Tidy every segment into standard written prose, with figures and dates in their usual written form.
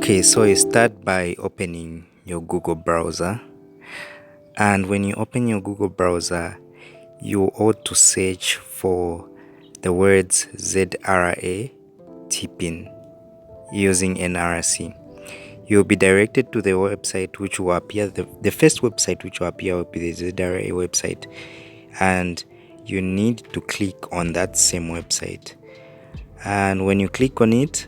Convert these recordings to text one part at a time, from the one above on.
Okay, so you start by opening your Google browser, and when you open your Google browser, you ought to search for the words ZRA TPIN using NRC. You'll be directed to the website which will appear, the first website which will appear will be the ZRA website, and you need to click on that same website. And when you click on it,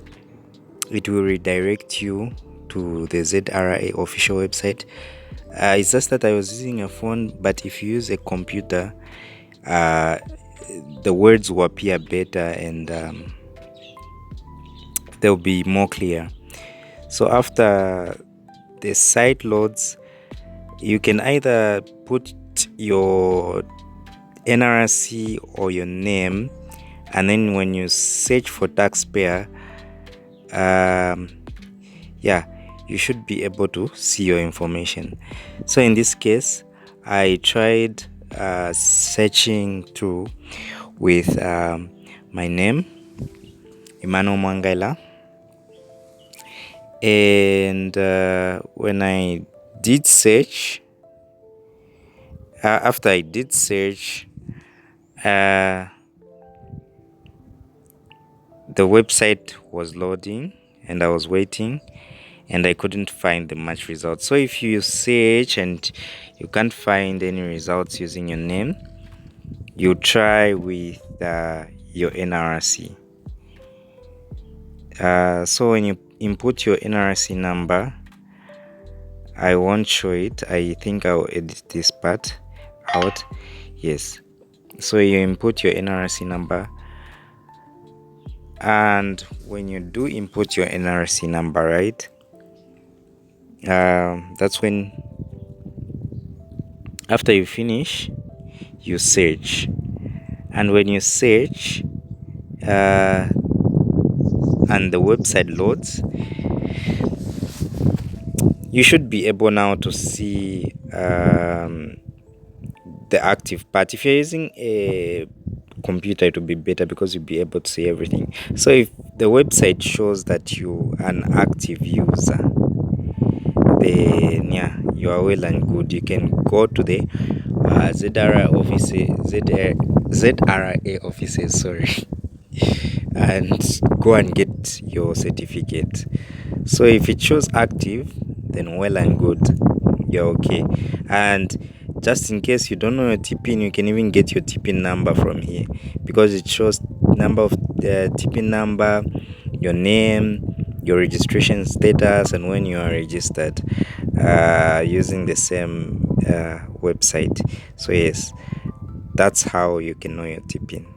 it will redirect you to the ZRA official website. It's just that I was using a phone, but if you use a computer, the words will appear better and they'll be more clear. So after the site loads, you can either put your NRC or your name, and then when you search for taxpayer, you should be able to see your information. So in this case, I tried searching through with my name, Emmanuel Mangaila, and when I did search, after I did search, the website was loading and I was waiting and I couldn't find much results. So if you search and you can't find any results using your name, you try with your NRC. So when you input your NRC number, I won't show it. I think I'll edit this part out. Yes. So you input your NRC number, and when you do input your NRC number, right, that's when, after you finish, you search, and when you search and the website loads, you should be able now to see the active part. If you're using a computer, it will be better because you'll be able to see everything. So if the website shows that you are an active user, then you are well and good. You can go to the ZRA offices, and go and get your certificate. So if it shows active, then well and good, you're okay. And just in case you don't know your TPIN, you can even get your TPIN number from here, because it shows number of the TPIN number, your name, your registration status, and when you are registered using the same website. So yes, that's how you can know your TPIN.